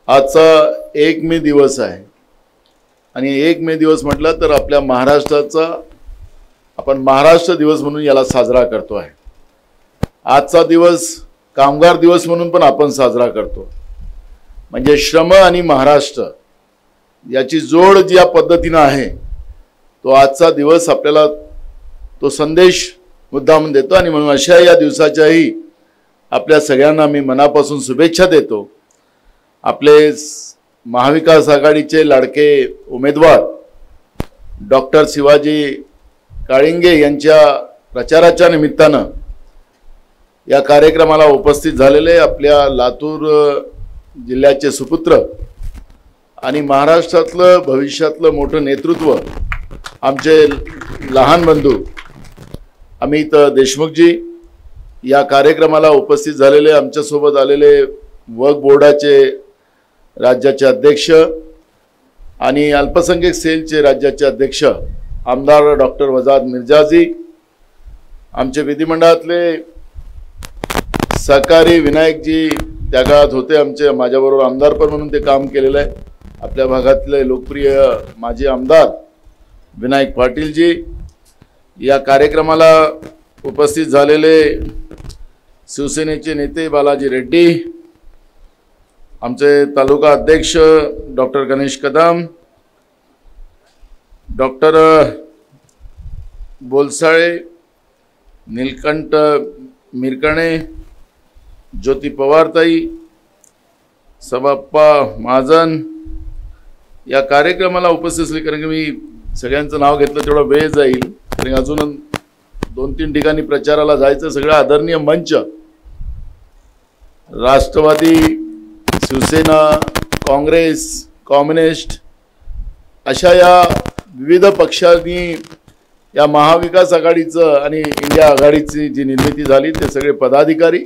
आजचा 1 मे दिवस आहे आणि 1 मे दिवस म्हटलं तर आपल्या महाराष्ट्राचा आपण महाराष्ट्र दिवस म्हणून याला साजरा करतो आहे। आजचा दिवस कामगार दिवस म्हणून पण आपण साजरा करतो। म्हणजे श्रम आणि महाराष्ट्र याची जोड ज्या पद्धतीने आहे तो आजचा दिवस आपल्याला तो संदेश मुद्दाम देतो आणि म्हणून अशा या दिवसाच्याही आपल्या सगळ्यांना मी मनापासून शुभेच्छा देतो। आपले महाविकास आघाडीचे लाडके उमेदवार डॉक्टर शिवाजी काळिंगे यांच्या प्रचाराच्या निमित्तानं या कार्यक्रमाला उपस्थित झालेले आपल्या लातूर जिल्ह्याचे सुपुत्र आणि महाराष्ट्रातलं भविष्यातलं मोठं नेतृत्व आमचे लहान बंधू अमित देशमुखजी या कार्यक्रमाला उपस्थित झालेले आमच्या सोबत आलेले वक्फ बोर्डाचे राज्याचे अध्यक्ष आणि अल्पसंख्याक सेलचे राज्याचे अध्यक्ष आमदार डॉक्टर वजाद मिर्जाजी, आमचे विधिमंडळातले सहकारी विनायकजी त्या काळात होते, आमचे माझ्याबरोबर आमदार पण म्हणून ते काम केलेलं आहे। आपल्या भागातले लोकप्रिय माजी आमदार विनायक पाटीलजी, या कार्यक्रमाला उपस्थित झालेले शिवसेनेचे नेते बालाजी रेड्डी, आमचे तालुका अध्यक्ष डॉक्टर गणेश कदम, डॉक्टर बोलसाळे, नीलकंठ मिरकणे, ज्योती पवारताई, सबाप्पा महाजन या कार्यक्रमाला उपस्थित असले। कारण की मी सगळ्यांचं नाव घेतलं तेवढा वेळ जाईल आणि अजून 2-3 ठिकाणी प्रचाराला जायचं। सगळं आदरणीय मंच राष्ट्रवादी, शिवसेना, काँग्रेस, कम्युनिस्ट अशा या विविध पक्षांनी या महाविकास आघाडीचं आणि इंडिया आघाडीची जी निर्मिती झाली ते सगळे पदाधिकारी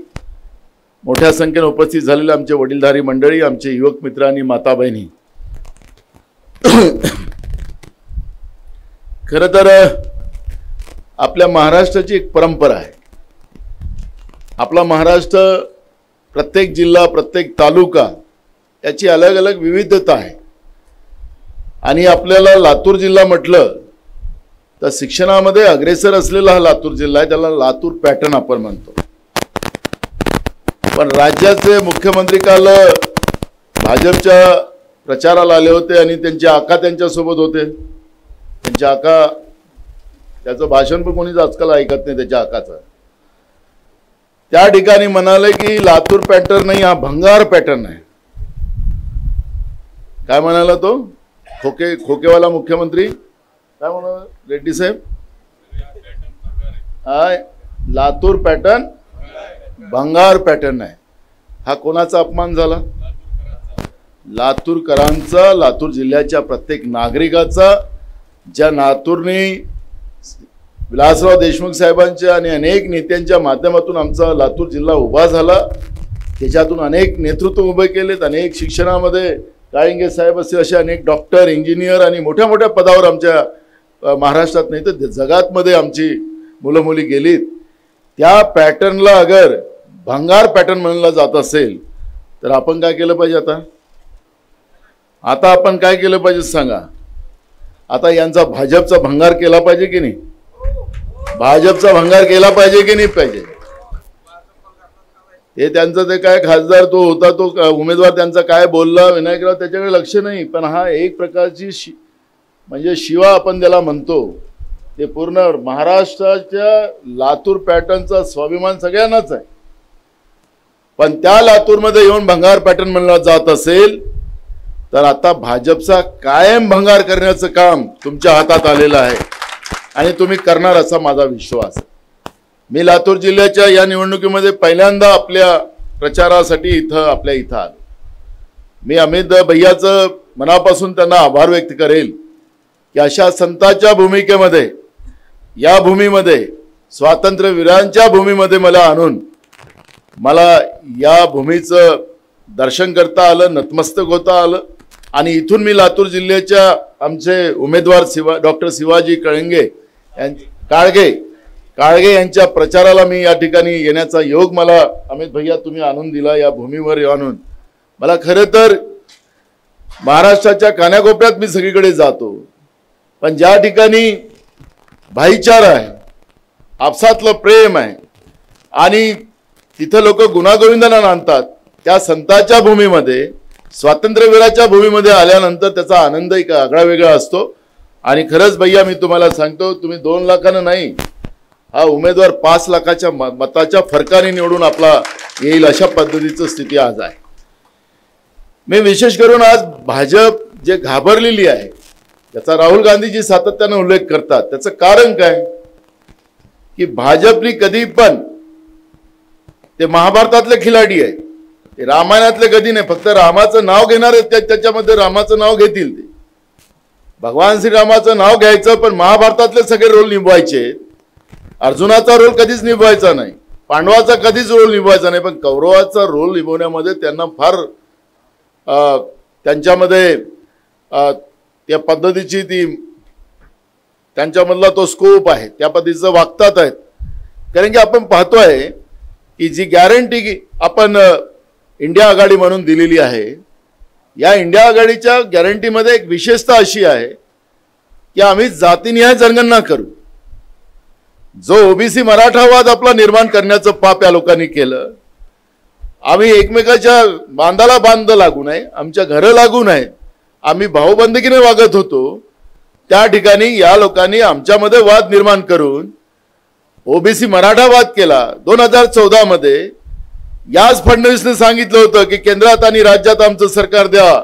मोठ्या संख्येने उपस्थित झालेले आमचे वडीलधारी मंडळी, आमचे युवक मित्र आणि माता बहिणी, खरं तर आपल्या महाराष्ट्राची एक परंपरा आहे। आपला महाराष्ट्र प्रत्येक जिल्हा, प्रत्येक तालुका याची अलग अलग विविधता आहे आणि आपल्याला लातूर जिल्हा म्हटलं तर शिक्षणामध्ये अग्रेसर असलेला हा लातूर जिल्हा आहे, त्याला लातूर पॅटर्न आपण म्हणतो। पण राज्याचे मुख्यमंत्री काल भाजपच्या प्रचाराला आले होते आणि त्यांचे आका त्यांच्यासोबत होते। त्यांचे आका, त्याचं भाषण पण कोणीच आजकाल ऐकत नाही त्याच्या आकाचं, त्या ठिकाणी म्हणाले की लातूर पॅटर्न नाही, हा भंगार पॅटर्न आहे। काय म्हणाला तो खोकेवाला मुख्यमंत्री? काय म्हणाला रेड्डी साहेब? हाय, लातूर पॅटर्न भंगार पॅटर्न आहे। हा कोणाचा अपमान झाला? लातूरकरांचा, लातूर जिल्ह्याच्या प्रत्येक नागरिकाचा, ज्या लातूरने विलासराव देशमुख साहेबांच्या आणि अनेक नेत्यांच्या माध्यमातून आमचा लातूर जिल्हा उभा झाला, त्याच्यातून अनेक नेतृत्व उभे केलेत। अनेक शिक्षणामध्ये काळिंगे साहेब असतील असे अनेक डॉक्टर, इंजिनियर आणि मोठ्या मोठ्या पदावर आमच्या महाराष्ट्रात नाही तर जगात मध्ये आमची मुलं मुली गेलीत। त्या पॅटर्नला अगर भंगार पॅटर्न म्हणलं जात असेल तर आपण काय केलं पाहिजे? आता आपण काय केलं पाहिजे सांगा? आता यांचा भाजपचा भंगार केला पाहिजे की नाही? भाजपचा भंगार केला पाहिजे की नाही पाहिजे? हे त्यांचं ते काय खासदार तो होता तो उमेदवार त्यांचा काय बोलला विनायकराव त्याच्याकडे लक्ष नाही, पण हा एक प्रकारची म्हणजे शिवा आपण त्याला म्हणतो ते पूर्ण महाराष्ट्राच्या लातूर पॅटर्नचा स्वाभिमान सगळ्यांनाच आहे। पण त्या लातूरमध्ये येऊन भंगार पॅटर्न म्हणलं जात असेल तर आता भाजपचा कायम भंगार करण्याचं काम तुमच्या हातात आलेलं आहे आणि तुम्ही करणार असा माझा विश्वास आहे। मी लातूर जिल्ह्याच्या या निवडणुकीमध्ये पहिल्यांदा आपल्या प्रचारासाठी आपल्या इथं आलो। मी अमित भैयाचं मनापासून त्यांना आभार व्यक्त करेल की अशा संतांच्या भूमिकेमध्ये, या भूमीमध्ये, स्वातंत्र्यवीरांच्या भूमीमध्ये मला आणून मला या भूमीचं दर्शन करता आलं, नतमस्तक होता आलं आणि इथून मी लातूर जिल्ह्याच्या आमचे उमेदवार डॉक्टर शिवाजी काळगे यांच्या प्रचाराला मी या ठिकाणी येण्याचा योग मला अमित भैया तुम्ही आणून दिला. या भूमीवर आणून मला खरं तर महाराष्ट्राच्या कानाकोपऱ्यात मी सगळीकडे जातो, पण ज्या ठिकाणी भाईचारा आहे, आपसातलं प्रेम आहे आणि तिथं लोक गुणागोविंदांना आणतात, त्या संतांच्या भूमीमध्ये, स्वातंत्र्यवीराच्या भूमीमध्ये आल्यानंतर त्याचा आनंद एक आगळा वेगळा असतो. आणि खरंच भैया मी तुम्हाला सांगतो, तुम्ही 2 लाखानं नाही, हा उमेदवार 5 लाखाच्या मताच्या फरकाने निवडून आपला येईल अशा पद्धतीची स्थिती आज आहे. मी विशेष करून आज भाजप जे घाबरलेली आहे त्याचा राहुल गांधीजी सातत्याने उल्लेख करतात. त्याचं कारण काय की भाजपनी कधी पण ते महाभारतातले खिलाडी आहेत, ते रामायणातले कधी नाही. फक्त रामाचं नाव घेणार आहेत, त्याच्यामध्ये रामाचं नाव घेतील, ते भगवान श्रीरामाचं नाव घ्यायचं, पण महाभारतातले सगळे रोल निभवायचे. अर्जुनाचा रोल कधीच निभवायचा नाही, पांडवाचा कधीच रोल निभवायचा नाही, पण कौरवाचा रोल निभवण्यामध्ये त्यांना फार त्यांच्यामध्ये त्या पद्धतीची ती त्यांच्यामधला तो स्कोप आहे, त्या पद्धतीचं वागतात आहेत. कारण की आपण पाहतोय की जी गॅरंटी आपण इंडिया आघाडी म्हणून दिलेली आहे, या इंडिया आघाडीच्या गॅरंटीमध्ये एक विशेषता अशी आहे की आम्ही जातीनिहाय जनगणना करू. जो ओबीसी मराठावाद आपला निर्माण करण्याचं पाप या लोकांनी केलं, आम्ही एकमेकाच्या बांधाला बांध लागू नये, आमच्या घरं लागू नये, आम्ही भाऊबंदकीने वागत होतो, त्या ठिकाणी या लोकांनी आमच्यामध्ये वाद निर्माण करून ओबीसी मराठावाद केला. 2014 मध्ये याच फडणवीसने सांगितलं होतं की केंद्रात आणि राज्यात आमचं सरकार द्या,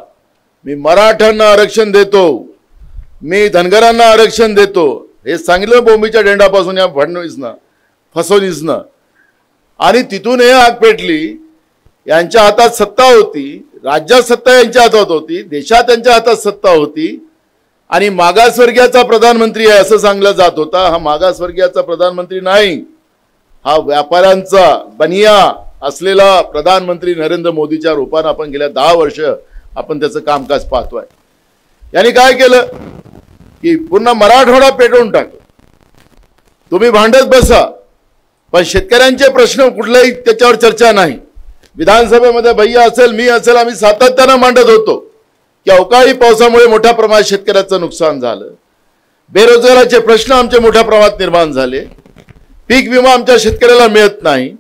मी मराठ्यांना आरक्षण देतो, मी धनगरांना आरक्षण देतो, हे सांगितलं बोंबीच्या डेंडापासून या फसवणीसनं. आणि तिथून हे आग पेटली. यांच्या हातात सत्ता होती, राज्यात सत्ता यांच्या हातात होती, देशात त्यांच्या हातात सत्ता होती, आणि मागासवर्गीयाचा प्रधानमंत्री आहे असं सांगलं जात होता. हा मागासवर्गीयाचा प्रधानमंत्री नाही, हा व्यापाऱ्यांचा बनिया असलेला प्रधानमंत्री नरेंद्र मोदीच्या रूपाने आपण गेल्या 10 वर्ष आपण त्याचं कामकाज पाहतोय. यांनी काय केलं की पुन्हा मराठवाडा पेटवून टाकलं. तुम्ही भांडत बसा, पण शेतकऱ्यांचे प्रश्न कुठलाही त्याच्यावर चर्चा नाही. विधानसभेमध्ये भैया असेल, मी असेल, आम्ही सातत्याने मांडत होतो की अवकाळी पावसामुळे मोठ्या प्रमाणात शेतकऱ्याचं नुकसान झालं, बेरोजगाराचे प्रश्न आमचे मोठ्या प्रमाणात निर्माण झाले, पीक विमा आमच्या शेतकऱ्याला मिळत नाही,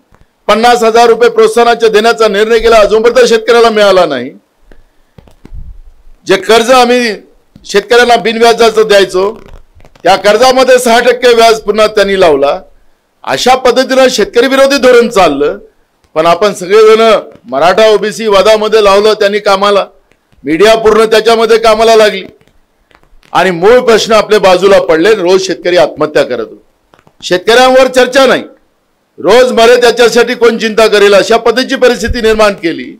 50,000 रुपये प्रोत्साहनाचे देण्याचा निर्णय केला, अजूनपर्यंत शेतकऱ्याला मिळाला नाही. जे कर्ज आम्ही शेतकऱ्यांना बिनव्याजाचं द्यायचो, त्या कर्जामध्ये 6% व्याज पुन्हा त्यांनी लावला. अशा पद्धतीने शेतकरी विरोधी धोरण चाललं. पण आपण सगळेजण मराठा ओबीसी वादामध्ये लावलं त्यांनी कामाला, मीडिया पूर्ण त्याच्यामध्ये कामाला लागली आणि मूळ प्रश्न आपल्या बाजूला पडले. रोज शेतकरी आत्महत्या करत होते, शेतकऱ्यांवर चर्चा नाही, रोज मरे त्याच्यासाठी कोण चिंता करेल अशा पद्धतीची परिस्थिती निर्माण केली.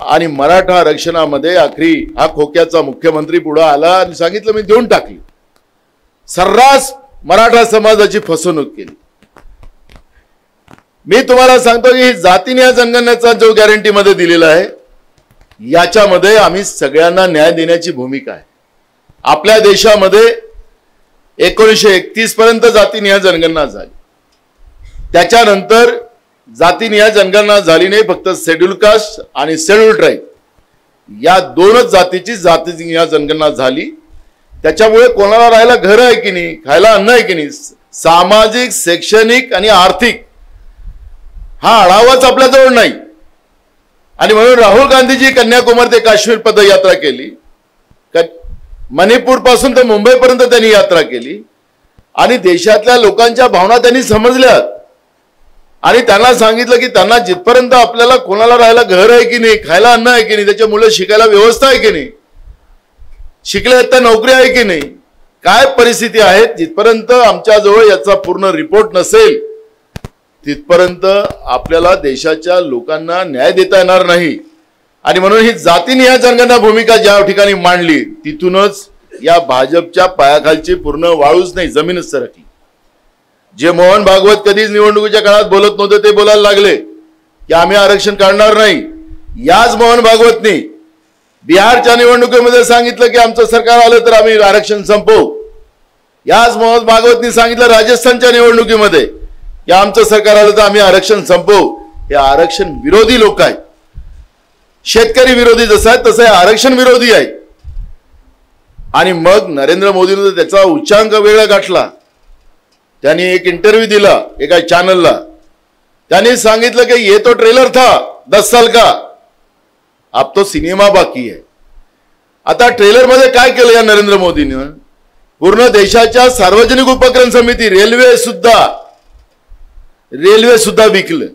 आणि मराठा आरक्षणामध्ये आखरी हा खोक्याचा मुख्यमंत्री पुढे आला आणि सांगितलं मी देऊन टाकली. सर्रास मराठा समाजाची फसवणूक केली. मी तुम्हाला सांगतो की जातीनिहाय जनगणनेचा जो गॅरंटीमध्ये दिलेला आहे, याच्यामध्ये आम्ही सगळ्यांना न्याय देण्याची भूमिका आहे. आपल्या देशामध्ये 1931 पर्यंत जातीनिहाय जनगणना झाली, त्याच्यानंतर जातीनिहाय जनगणना झाली नाही. फक्त शेड्यूल कास्ट आणि शेड्यूल ट्राईब या 2च जातीची जातीनिहाय जनगणना झाली. त्याच्यामुळे कोणाला राहायला घर आहे की नाही, खायला अन्न आहे की नाही, सामाजिक, शैक्षणिक आणि आर्थिक हा आढावाच आपल्याजवळ नाही. आणि म्हणून राहुल गांधीजी कन्याकुमारी ते काश्मीर पदयात्रा केली, मणिपूर पासून तर मुंबईपर्यंत त्यांनी यात्रा केली आणि देशातल्या लोकांच्या भावना त्यांनी समजल्या आणि त्यांना सांगितलं की त्यांना जिथपर्यंत आपल्याला कोणाला राहायला घर आहे की नाही, खायला अन्न आहे की नाही, त्याच्या मुलं शिकायला व्यवस्था आहे की नाही, शिकले तर नोकरी आहे की नाही, काय परिस्थिती आहे, जिथपर्यंत आमच्याजवळ याचा पूर्ण रिपोर्ट नसेल तिथपर्यंत आपल्याला देशाच्या लोकांना न्याय देता येणार नाही. आणि म्हणून ही जातीनिहाय जनगणना भूमिका ज्या ठिकाणी मांडली, तिथूनच या भाजपच्या पायाखालची पूर्ण वाळूच नाही जमीनच सरकली. जे मोहन भागवत कधीच निवडणुकीच्या काळात बोलत नव्हते ते बोलायला लागले की आम्ही आरक्षण काढणार नाही. याच मोहन भागवतने बिहारच्या निवडणुकीमध्ये सांगितलं की आमचं सरकार आलं तर आम्ही आरक्षण संपवू. याच मोहन भागवतनी सांगितलं राजस्थानच्या निवडणुकीमध्ये की आमचं सरकार आलं तर आम्ही आरक्षण संपवू. हे आरक्षण विरोधी लोक आहेत. शेतकरी विरोधी जसं आहे तसं आरक्षण विरोधी आहेत. आणि मग नरेंद्र मोदीने त्याचा उच्चांक वेगळा गाठला. त्यांनी एक इंटरव्यू दिला एका चॅनलला. त्यांनी सांगितलं की ये तो ट्रेलर था 10 साल का, अब तो सिनेमा बाकी है. आता ट्रेलर मध्ये काय केलं या नरेंद्र मोदीने? पूर्ण देशाच्या सार्वजनिक उपक्रम समिती रेल्वे सुद्धा विकलं.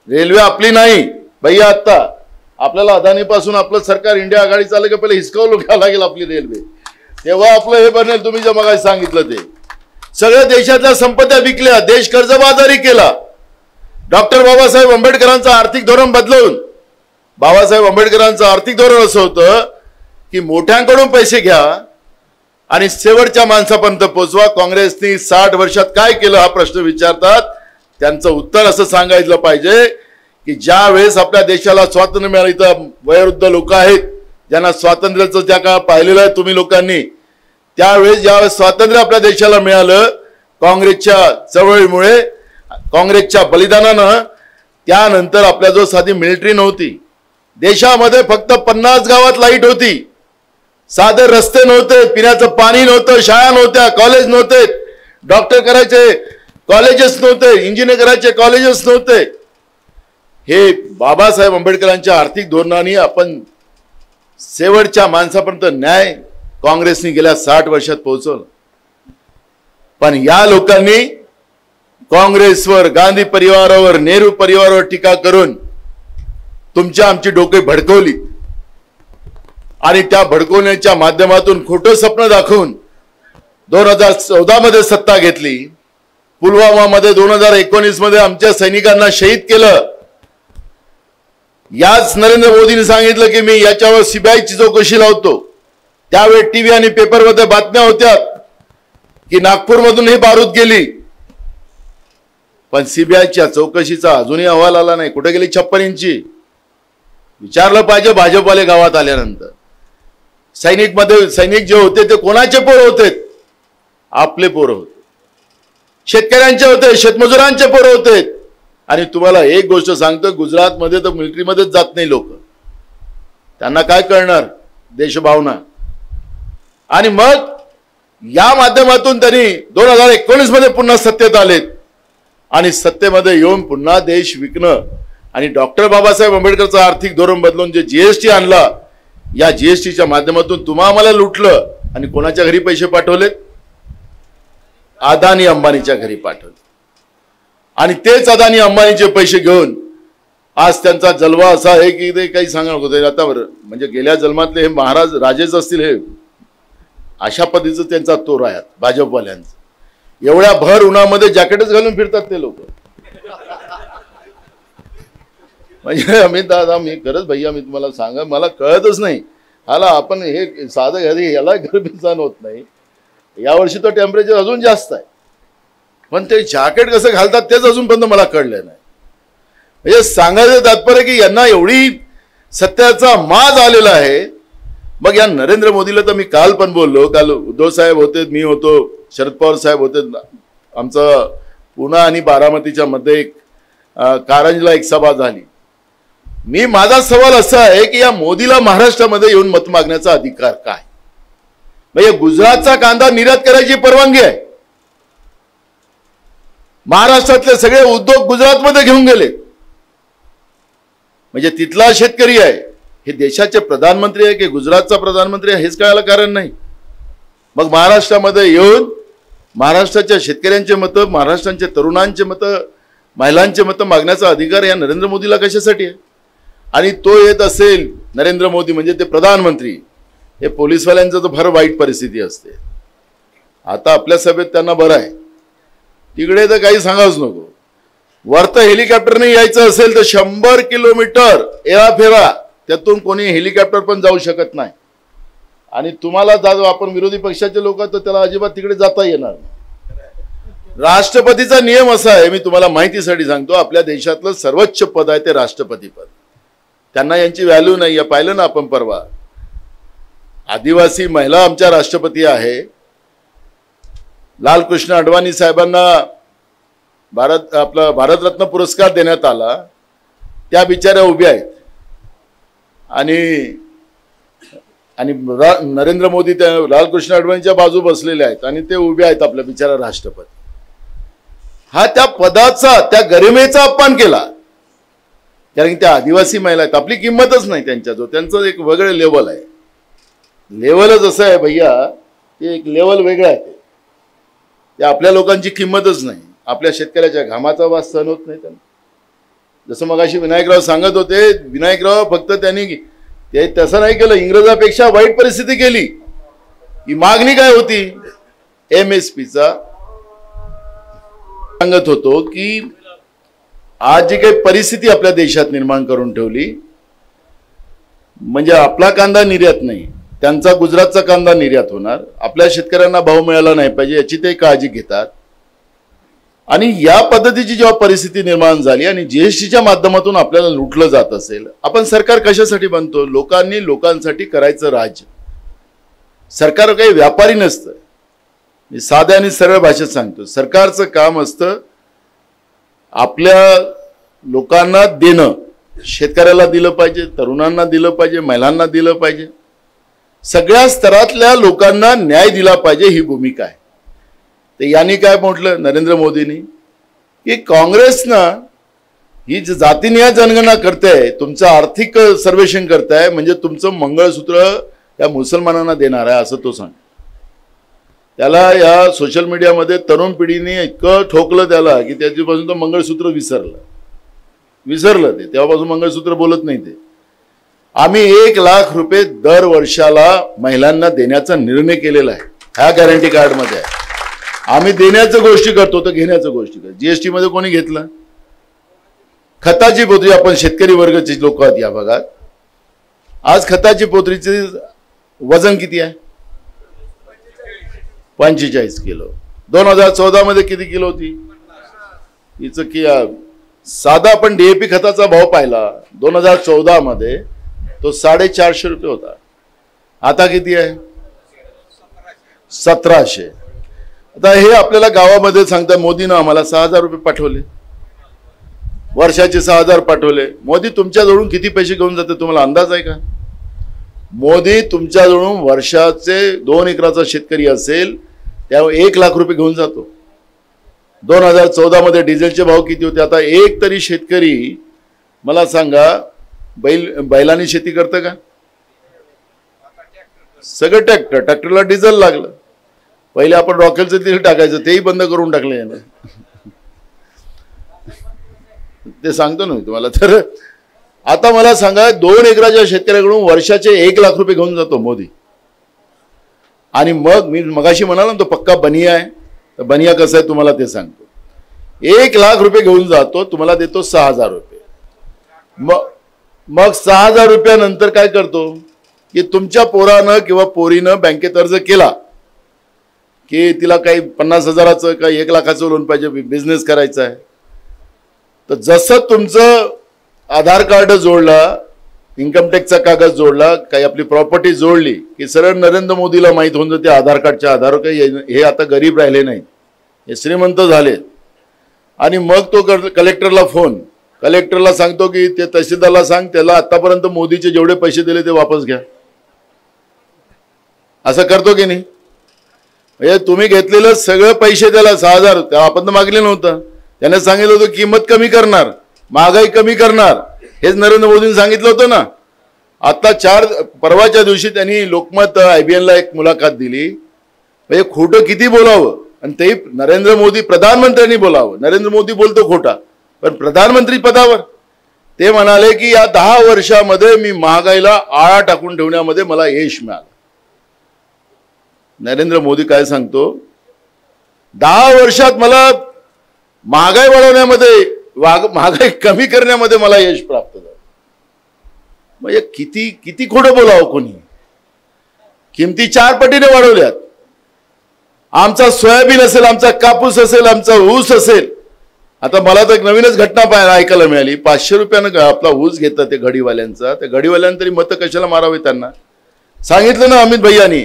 रेल्वे आपली नाही भैया. आता आपल्याला अदानीपासून आपलं सरकार इंडिया आघाडी चाललं की पहिले हिसकावून घ्यावं लागेल आपली रेल्वे, तेव्हा आपलं हे बनेल. तुम्ही जे मग सांगितलं ते सगळ्या देशातल्या संपत्त्या विकल्या, देश कर्जबाजारी केला. डॉक्टर बाबासाहेब आंबेडकरांचं आर्थिक धोरण बदलवून, बाबासाहेब आंबेडकरांचं आर्थिक धोरण असं होतं की मोठ्यांकडून पैसे घ्या आणि शेवटच्या माणसापर्यंत पोहोचवा. काँग्रेसनी 60 वर्षात काय केलं हा प्रश्न विचारतात. त्यांचं उत्तर असं सांगायला पाहिजे की ज्या वेळेस आपल्या देशाला स्वातंत्र्य मिळालं, इथं वयोवृद्ध लोक आहेत ज्यांना स्वातंत्र्याचं त्या काळ पाहिलेलं आहे तुम्ही लोकांनी, त्यावेळेस ज्यावेळेस स्वातंत्र्य आपल्या देशाला मिळालं काँग्रेसच्या चळवळीमुळे, काँग्रेसच्या बलिदानानं, त्यानंतर आपल्याजवळ साधी मिलिटरी नव्हती. देशामध्ये फक्त 50 गावात लाईट होती, साधे रस्ते नव्हते, पिण्याचं पाणी नव्हतं, शाळा नव्हत्या, कॉलेज नव्हते, डॉक्टर करायचे कॉलेजेस नव्हते, इंजिनियर करायचे कॉलेजेस नव्हते. हे बाबासाहेब आंबेडकरांच्या आर्थिक धोरणाने आपण शेवटच्या माणसापर्यंत न्याय काँग्रेसने गेल्या 60 वर्षात पोहोचवलं. पण या लोकांनी काँग्रेसवर, गांधी परिवारावर, नेहरू परिवारावर टीका करून तुमच्या आमची डोके भडकवली आणि त्या भडकवण्याच्या माध्यमातून खोटं स्वप्न दाखवून 2014 मध्ये सत्ता घेतली. पुलवामा मध्ये 2019 मध्ये आमच्या सैनिकांना शहीद केलं. याच नरेंद्र मोदींनी सांगितलं की मी याच्यावर सीबीआयची चौकशी लावतो. त्यावेळी टीव्ही आणि पेपरमध्ये बातम्या होत्या की नागपूरमधून ही बारूद गेली. पण सीबीआयच्या चौकशीचा अजूनही अहवाल आला नाही. कुठे गेली 56 इंची? विचारलं पाहिजे भाजपवाले गावात आल्यानंतर. सैनिक जे होते ते कोणाचे पोर होते? आपले पोर होते, शेतकऱ्यांचे होते, शेतमजुरांचे पोर होते. आणि तुम्हाला एक गोष्ट सांगतो, गुजरातमध्ये तर मिलिटरीमध्येच जात नाही लोक. त्यांना काय कळणार देशभावना? आणि मग या माध्यमातून त्यांनी 2019 मध्ये पुन्हा सत्तेत आलेत आणि सत्तेमध्ये येऊन पुन्हा देश विकणं आणि डॉक्टर बाबासाहेब आंबेडकरचं आर्थिक धोरण बदलून जे जीएसटी आणला, या जीएसटीच्या माध्यमातून तुम्हा आम्हाला लुटलं आणि कोणाच्या घरी पैसे पाठवले? अदानी अंबानीच्या घरी पाठवले. आणि तेच अदानी अंबानीचे पैसे घेऊन आज त्यांचा जलवा असा आहे की ते काही सांगणार होते. आता म्हणजे गेल्या जन्मातले हे महाराज राजेच असतील, हे अशा पद्धतीचं त्यांचा तोर आहे भाजपवाल्यांचा. एवढ्या भर उन्हामध्ये जॅकेटच घालून फिरतात ते लोक. म्हणजे अमित दादा, मी खरंच भैया, मी तुम्हाला सांगा, मला कळतच नाही. हाला आपण हे साधं घरी याला गरमीचान होत नाही. यावर्षी तो टेम्परेचर अजून जास्त आहे, पण ते जॅकेट कसं घालतात तेच अजूनपर्यंत मला कळलं नाही. म्हणजे सांगायचं तात्पर्य की यांना एवढी सत्याचा माज आलेला आहे. मग या नरेंद्र मोदीला तर मी काल पण बोललो. काल उद्धव साहेब होते, मी होतो, शरद पवार साहेब होते. आमचं पुणे आणि बारामतीच्या मध्ये एक कारंजला एक सभा झाली. माझा सवाल असा आहे की या मोदीला महाराष्ट्रामध्ये येऊन मत मागण्याचा अधिकार काय? म्हणजे गुजरातचा कांदा निर्यात करायची परवानगी आहे. महाराष्ट्रातले सगळे उद्योग गुजरातमध्ये घेऊन गेले. म्हणजे तिथला शेतकरी आहे, हे देशाचे प्रधानमंत्री आहे की गुजरातचा प्रधानमंत्री आहे हेच कळायला कारण नाही. मग महाराष्ट्रामध्ये येऊन महाराष्ट्राच्या शेतकऱ्यांचे मतं, महाराष्ट्राच्या तरुणांचे मतं, महिलांचे मतं मागण्याचा अधिकार या नरेंद्र मोदीला कशासाठी आहे? आणि तो येत असेल, नरेंद्र मोदी म्हणजे ते प्रधानमंत्री, हे पोलीसवाल्यांचं तर फार वाईट परिस्थिती असते. आता आपल्या सभेत त्यांना बरं आहे, तिकडे तर काही सांगाच नको. वरतं हेलिकॉप्टरने यायचं असेल तर 100 किलोमीटर एराफेरा, त्यातून कोणी हेलिकॉप्टर पण जाऊ शकत नाही. आणि तुम्हाला जाऊ, आपण विरोधी पक्षाचे लोक तर त्याला अजिबात तिकडे जाता येणार नाही. राष्ट्रपतीचा नियम असा आहे, मी तुम्हाला माहितीसाठी सांगतो, आपल्या देशातलं सर्वोच्च पद आहे ते राष्ट्रपती पद. त्यांना यांची व्हॅल्यू नाही आहे. पाहिलं ना आपण परवा आदिवासी महिला आमच्या राष्ट्रपती आहे. लालकृष्ण अडवाणी साहेबांना भारतरत्न पुरस्कार देण्यात आला. त्या बिचाऱ्या उभ्या आहेत आणि नरेंद्र मोदी त्या लालकृष्ण अडवाणीच्या बाजू बसलेले आहेत आणि ते उभे आहेत आपल्या बिचारा राष्ट्रपती. हा त्या पदाचा त्या गरिमेचा अपमान केला. कारण की त्या आदिवासी महिला आहेत, आपली किंमतच नाही त्यांच्याजवळ. त्यांचं एक वेगळं लेवल आहे. लेवलच असं आहे भैया, ते एक लेवल वेगळं आहे. ते आपल्या लोकांची किंमतच नाही. आपल्या शेतकऱ्याच्या घामाचा वास सहन होत नाही त्यांना. जसं मगाशी विनायकराव सांगत होते, विनायकराव फक्त त्यांनी ते तसं नाही केलं, इंग्रजापेक्षा वाईट परिस्थिती केली. ही मागणी काय होती MSPचा. सांगत होतो की आज जी काही परिस्थिती आपल्या देशात निर्माण करून ठेवली, म्हणजे आपला कांदा निर्यात नाही, त्यांचा गुजरातचा कांदा निर्यात होणार, आपल्या शेतकऱ्यांना भाव मिळाला नाही पाहिजे याची ते काळजी घेतात. आणि या पद्धतीची जेव्हा परिस्थिती निर्माण झाली आणि GSTच्या माध्यमातून आपल्याला लुटलं जात असेल, आपण सरकार कशासाठी बनतो? लोकांनी लोकांसाठी करायचं राज्य. सरकार काही व्यापारी नसतं. मी साध्या आणि सरळ भाषेत सांगतो, सरकारचं काम असतं आपल्या लोकांना देणं. शेतकऱ्याला दिलं पाहिजे, तरुणांना दिलं पाहिजे, महिलांना दिलं पाहिजे, सगळ्या स्तरातल्या लोकांना न्याय दिला पाहिजे, ही भूमिका आहे. ते यांनी काय म्हटलं नरेंद्र मोदींनी की काँग्रेसनं ही जातीनिहाय जनगणना करते, तुमचं आर्थिक सर्वेक्षण करताय, म्हणजे तुमचं मंगळसूत्र या मुसलमानांना देणार आहे असं तो सांग. त्याला या सोशल मीडियामध्ये तरुण पिढीने इतकं ठोकलं त्याला की त्याच्यापासून तो मंगळसूत्र विसरलं. ते तेव्हापासून मंगळसूत्र बोलत नाही. ते आम्ही 1 लाख रुपये दर वर्षाला महिलांना देण्याचा निर्णय केलेला आहे. ह्या गॅरंटी कार्डमध्ये आहे. आम्ही देण्याच्या गोष्टी करतो तर घेण्याच्या गोष्टी करतो. GST मध्ये कोणी घेतलं? खताची पोत्री, आपण शेतकरी वर्गाचे लोक आहात या भागात, आज खताची पोत्रीचे वजन किती आहे? 45 किलो. 2014 मध्ये किती किलो होती? हिचं की साधा आपण DAP खताचा भाव पाहिला 2014 मध्ये तो 450 रुपये होता. आता किती आहे? 1700. आता हे आपल्याला गावामध्ये सांगता मोदीनं आम्हाला 6000 रुपये पाठवले, वर्षाचे 6000 पाठवले. मोदी तुमच्याजवळून किती पैसे घेऊन जाते तुम्हाला अंदाज आहे का? मोदी तुमच्याजवळून वर्षाचे 2 एकराचा शेतकरी असेल त्यावर 1 लाख रुपये घेऊन जातो. 2014 मध्ये डिझेलचे भाव किती होते? आता एक तरी शेतकरी मला सांगा बैलांनी शेती करतं का? सगळं ट्रॅक्टरला डिझेल लागलं. पहिले आपण रॉकेलचं तेल टाकायचं, तेही बंद करून टाकले यानं. ते सांगतो ना मी तुम्हाला. तर आता मला सांगा 2 एकराच्या शेतकऱ्याकडून वर्षाचे 1 लाख रुपये घेऊन जातो मोदी. आणि मग मी मगाशी म्हणाला ना तो पक्का बनिया आहे. तर बनिया कसं आहे तुम्हाला ते सांगतो. 1 लाख रुपये घेऊन जातो, तुम्हाला देतो 6000 रुपये. मग 6000 रुपयानंतर काय करतो की तुमच्या पोरानं किंवा पोरीनं बँकेत अर्ज केला की तिला काही 50,000चं काही 1 लाखाचं लोन पाहिजे, बिझनेस करायचा आहे. तर जसं तुमचं आधार कार्ड जोडला, इन्कम टॅक्सचा कागद जोडला, काही आपली प्रॉपर्टी जोडली की सरळ नरेंद्र मोदीला माहीत होऊन जाते आधार कार्डच्या आधार काही हे आता गरीब राहिले नाहीत, हे श्रीमंत झालेत. आणि मग तो कलेक्टरला फोन, कलेक्टरला सांगतो की ते तहसीलदारला सांग त्याला आतापर्यंत मोदीचे जेवढे पैसे दिले ते वापस घ्या. असं करतो की नाही? म्हणजे तुम्ही घेतलेलं सगळं पैसे त्याला 6000 तेव्हा आपण तर मागले नव्हतं. त्याने सांगितलं होतं किंमत कमी करणार, महागाई कमी करणार, हेच नरेंद्र मोदींनी सांगितलं होतं ना. आता परवाच्या दिवशी त्यांनी लोकमत IBNला एक मुलाखत दिली. म्हणजे खोटं किती बोलावं, आणि ते नरेंद्र मोदी प्रधानमंत्र्यांनी बोलावं. नरेंद्र मोदी बोलतो खोटा, पण प्रधानमंत्री पदावर ते म्हणाले की या 10 वर्षामध्ये मी महागाईला आळा टाकून ठेवण्यामध्ये मला यश मिळालं. नरेंद्र मोदी काय सांगतो, 10 वर्षात मला महागाई वाढवण्यामध्ये, महागाई कमी करण्यामध्ये मला यश प्राप्त झालं. म्हणजे किती खोटं बोलावं कोणी. किमती 4 पटीने वाढवल्यात. आमचा सोयाबीन असेल, आमचा कापूस असेल, आमचा ऊस असेल. आता मला तर एक नवीनच घटना ऐकायला मिळाली. 500 रुपयानं आपला ऊस घेतात ते घडीवाल्यांचा. त्या घडीवाल्यांनी तरी मतं कशाला मारावे त्यांना. सांगितलं ना अमित भैयांनी,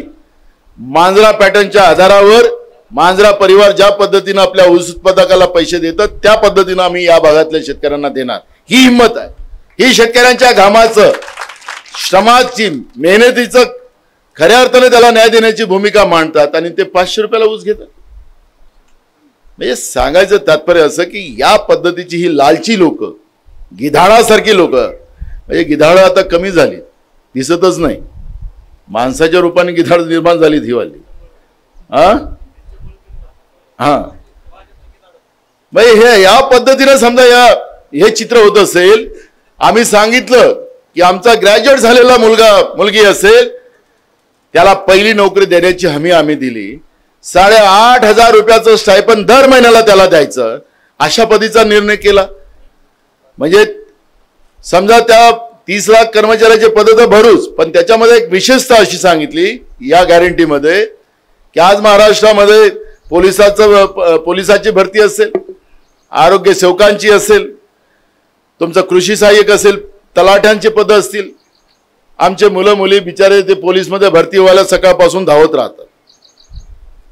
मांजरा पॅटर्नच्या आधारावर मांजरा परिवार ज्या पद्धतीने आपल्या ऊस उत्पादकाला पैसे देतात त्या पद्धतीने आम्ही या भागातल्या शेतकऱ्यांना देणार, ही हिंमत आहे. ही शेतकऱ्यांच्या घामाचं, श्रमाची, मेहनतीचं खऱ्या अर्थाने त्याला न्याय देण्याची भूमिका मांडतात आणि ते 500 रुपयाला ऊस घेतात. म्हणजे सांगायचं तात्पर्य असं की या पद्धतीची ही लालची लोक, गिधाडासारखी लोक, म्हणजे गिधाडं आता कमी झाली, दिसतच नाही, माणसाच्या रूपाने गिधाड निर्माण झाली ही वाली. हे या पद्धतीने समजा हे चित्र होत असेल. आम्ही सांगितलं की आमचा ग्रॅज्युएट झालेला मुलगी असेल त्याला पहिली नोकरी देण्याची हमी आम्ही दिली. 8,500 रुपयाचं स्टायपन दर महिन्याला त्याला द्यायचं, अशा पद्धतीचा निर्णय केला. म्हणजे समजा त्या 30 लाख कर्मचाऱ्याचे पद तर भरूच, पण त्याच्यामध्ये एक विशेषता अशी सांगितली या गॅरंटीमध्ये की आज महाराष्ट्रामध्ये पोलिसाची भरती असेल, आरोग्य सेवकांची असेल, तुमचं कृषी सहाय्यक असेल, तलाठ्यांचे पद असतील. आमचे मुलं मुली बिचारे ते पोलीसमध्ये भरती व्हायला सकाळपासून धावत राहतात,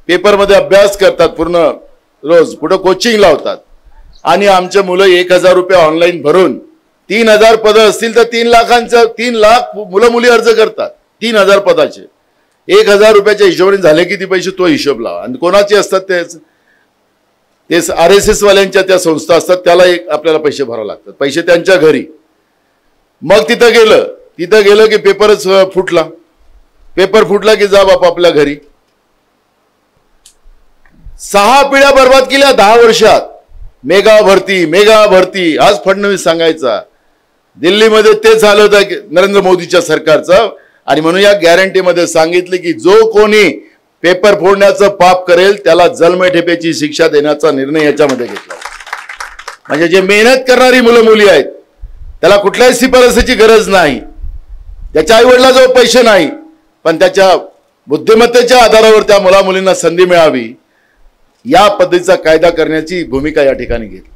पेपरमध्ये अभ्यास करतात, पूर्ण रोज कुठं कोचिंग लावतात. आणि आमचे मुलं 1,000 रुपये ऑनलाईन भरून 3,000 पदं असतील तर 3 लाख मुलं मुली अर्ज करतात 3,000 पदाचे. 1,000 रुपयाच्या हिशोबाने झाले किती पैसे तो हिशोब लावा. आणि कोणाचे असतात ते RSS वाल्यांच्या त्या संस्था असतात, त्याला आपल्याला पैसे भरावे लागतात, पैसे त्यांच्या घरी. मग तिथं गेलं की पेपरच फुटला, पेपर फुटला की जा बाप आपल्या घरी. 6 पिढ्या बर्बाद केल्या 10 वर्षात. मेगा भरती. आज फडणवीस सांगायचा, दिल्लीमध्ये तेच झालं होतं नरेंद्र मोदीच्या सरकारचं. आणि म्हणून या गॅरंटीमध्ये सांगितले की जो कोणी पेपर फोडण्याचं पाप करेल त्याला जन्मठेपेची शिक्षा देण्याचा निर्णय याच्यामध्ये घेतला. म्हणजे जे मेहनत करणारी मुलं मुली आहेत त्याला कुठल्याही शिफारसीची गरज नाही, त्याच्या आईवडिलाजवळ पैसे नाही, पण त्याच्या बुद्धिमत्तेच्या आधारावर त्या मुला मुलींना संधी मिळावी, या पद्धतीचा कायदा करण्याची भूमिका या ठिकाणी घेतली.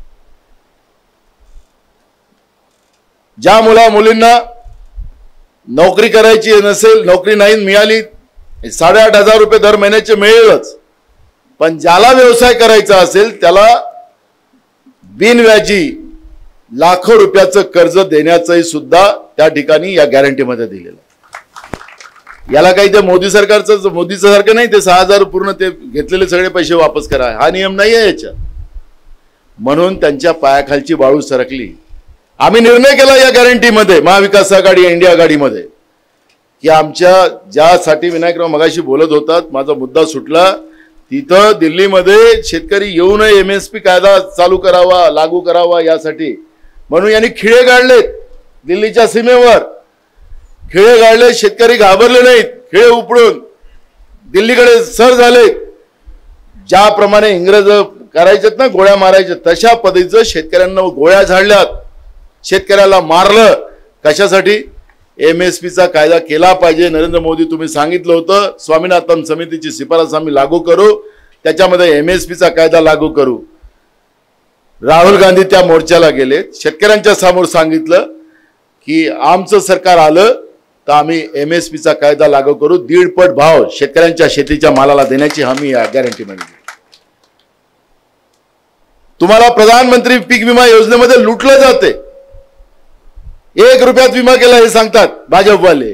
ज्या मुला मुलींना नोकरी करायची नसेल, नोकरी नाही मिळाली, 8,500 रुपये दर महिन्याचे मिळेलच, पण ज्याला व्यवसाय करायचा असेल त्याला बिनव्याजी लाखो रुपयाचं कर्ज देण्याचंही सुद्धा त्या ठिकाणी या गॅरंटीमध्ये दिलेलं. याला काही ते मोदीचं सारखं नाही, ते 6,000 पूर्ण ते घेतलेले सगळे पैसे वापस करा, हा नियम नाही आहे याच्यात. म्हणून त्यांच्या पायाखालची वाळू सरकली. आम्ही निर्णय केला या गॅरंटीमध्ये, महाविकास आघाडी इंडिया आघाडीमध्ये, की आमच्या ज्यासाठी विनायकराव मगाशी बोलत होतात, माझा मुद्दा सुटला, तिथं दिल्लीमध्ये शेतकरी येऊ नये, MSP कायदा चालू करावा, लागू करावा यासाठी. म्हणून यांनी खिळे गाडलेत दिल्लीच्या सीमेवर, खिळे गाडले, शेतकरी घाबरले नाहीत, खिळे उपडून दिल्लीकडे सर झाले. ज्याप्रमाणे इंग्रज करायचेत ना, गोळ्या मारायच्या, तशा पद्धतीचं शेतकऱ्यांना गोळ्या झाडल्यात, शेतकऱ्याला मारलं. कशासाठी? MSPचा कायदा केला पाहिजे. नरेंद्र मोदी तुम्ही सांगितलं होतं स्वामीनाथन समितीची शिफारस आम्ही लागू करू, त्याच्यामध्ये MSPचा कायदा लागू करू. राहुल गांधी त्या मोर्चाला गेले, शेतकऱ्यांच्या समोर सांगितलं की आमचं सरकार आलं तर आम्ही MSPचा कायदा लागू करू, 1.5 पट भाव शेतकऱ्यांच्या शेतीच्या मालाला देण्याची हमी या गॅरंटीमध्ये. तुम्हाला प्रधानमंत्री पीक विमा योजनेमध्ये लुटलं जाते, 1 रुपयात विमा केला हे सांगतात भाजपवाले.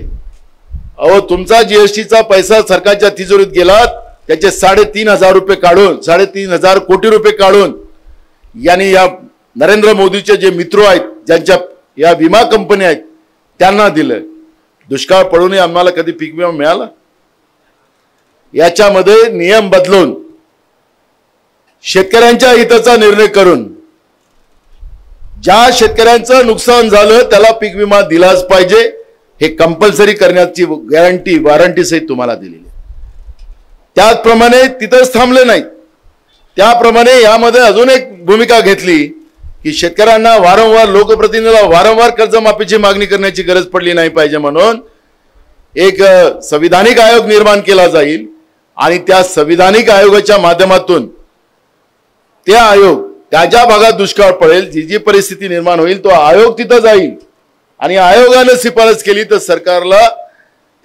अहो, तुमचा GSTचा पैसा सरकारच्या तिजोरीत गेला, त्याचे 3,500 रुपये काढून, 3,500 कोटी रुपये काढून यांनी या नरेंद्र मोदीचे जे मित्र आहेत, ज्यांच्या या विमा कंपन्या आहेत, त्यांना दिलं. दुष्काळ पडूनही आम्हाला कधी पीक विमा मिळाला? याच्यामध्ये नियम बदलून शेतकऱ्यांच्या हिताचा निर्णय करून ज्या शेतकऱ्यांचं नुकसान झालं त्याला पीक विमा दिलाच पाहिजे, हे कंपल्सरी करण्याची गॅरंटी वॉरंटी सहित तुम्हाला दिलेली. त्याचप्रमाणे तिथंच थांबले नाही, त्याप्रमाणे यामध्ये अजून एक भूमिका घेतली की शेतकऱ्यांना वारंवार, लोकप्रतिनिधीला वारंवार कर्जमाफीची मागणी करण्याची गरज पडली नाही पाहिजे, म्हणून एक संविधानिक आयोग निर्माण केला जाईल. आणि त्या संविधानिक आयोगाच्या माध्यमातून ते आयोग त्याच्या भागात दुष्काळ पडेल, जी परिस्थिती निर्माण होईल, तो आयोग तिथं जाईल आणि आयोगाने शिफारस केली तर सरकारला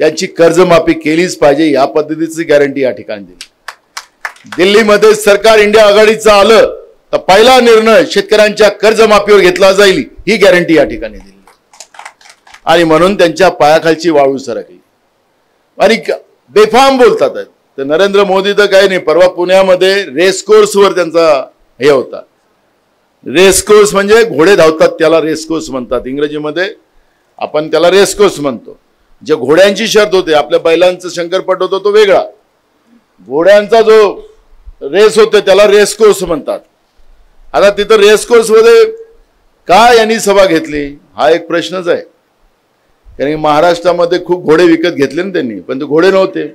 त्यांची कर्जमाफी केलीच पाहिजे या पद्धतीची गॅरंटी या ठिकाणी दिली. दिल्लीमध्ये सरकार इंडिया आघाडीचं आलं तर पहिला निर्णय शेतकऱ्यांच्या कर्जमाफीवर घेतला जाईल ही गॅरंटी या ठिकाणी दिली आणि म्हणून त्यांच्या पायाखालची वाळू सरकली आणि बेफाम बोलतात. तर नरेंद्र मोदी तर काही नाही, परवा पुण्यामध्ये रेसकोर्सवर त्यांचा हे होता. रेसकोर्स म्हणजे घोडे धावतात त्याला रेसकोर्स म्हणतात, इंग्रजीमध्ये आपण त्याला रेसकोर्स म्हणतो. जे घोड्यांची शर्त होते, आपल्या बैलांचं शंकरपट होतो तो वेगळा, घोड्यांचा जो रेस होते त्याला रेसकोर्स म्हणतात. आता तिथं रेसकोर्स मध्ये का यांनी सभा घेतली हा एक प्रश्नच आहे. कारण महाराष्ट्रामध्ये खूप घोडे विकत घेतले ना त्यांनी, पण ते घोडे नव्हते.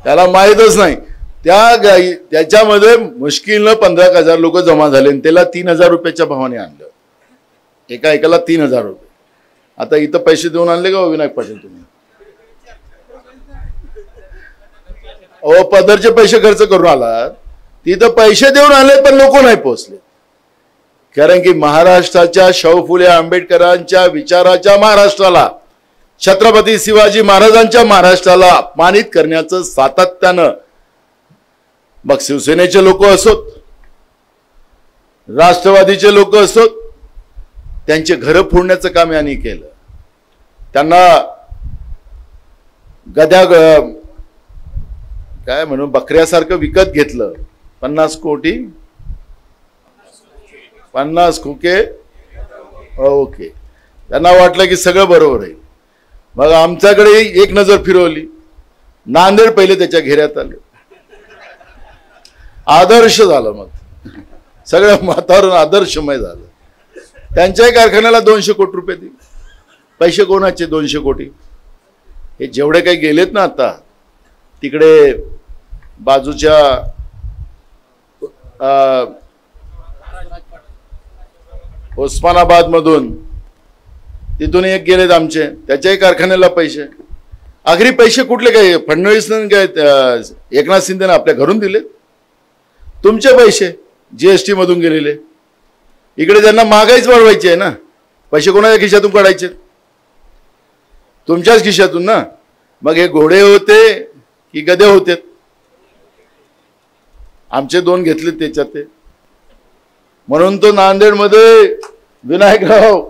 त्याला माहीतच नाही. त्याच्यामध्ये मुश्किलनं 15,000 लोक जमा झाले, त्याला 3,000 रुपयाच्या भावाने आणलं, एकाला 3,000 रुपये. आता इथं पैसे देऊन आणले का विनायक पाटील तुम्ही? अहो पदरचे पैसे खर्च करून आलात, तिथं पैसे देऊन आले पण लोक नाही पोहोचले. कारण की महाराष्ट्राच्या शाहू फुले आंबेडकरांच्या विचाराच्या महाराष्ट्राला, छत्रपती शिवाजी महाराजांच्या महाराष्ट्राला अपमानित करण्याचं सातत्यानं मग शिवसेनेचे लोक असोत, राष्ट्रवादीचे लोक असोत, त्यांचे घर फोडण्याचं काम यांनी केलं. त्यांना गद्या काय म्हणून बकऱ्यासारखं विकत घेतलं. 50 कोटी 50 खोके ओके. त्यांना वाटलं की सगळं बरोबर आहे. मग आमच्याकडे एक नजर फिरवली, नांदेड पहिले त्याच्या घेऱ्यात आले, आदर्श झालं. मग सगळं वातावरण आदर्शमय झालं. त्यांच्याही कारखान्याला 200 कोटी रुपये दिले. पैसे कोणाचे? 200 कोटी. हे जेवढे काही गेलेत ना आता तिकडे बाजूच्या उस्मानाबाद मधून तिथून एक गेलेत आमचे, त्याच्याही कारखान्याला पैसे. आखरी पैसे कुठले? काय फडणवीसने काय एकनाथ शिंदेने आपल्या घरून दिले? तुमचे पैसे जीएसटी मधून गेलेले. इकडे त्यांना महागाईच वाढवायची आहे ना, पैसे कोणाच्या खिशातून काढायचे? तुमच्याच खिशातून ना. मग हे घोडे होते की गधे होते? आमचे 2 घेतले त्याच्यात ते. म्हणून तो नांदेडमध्ये विनायकराव,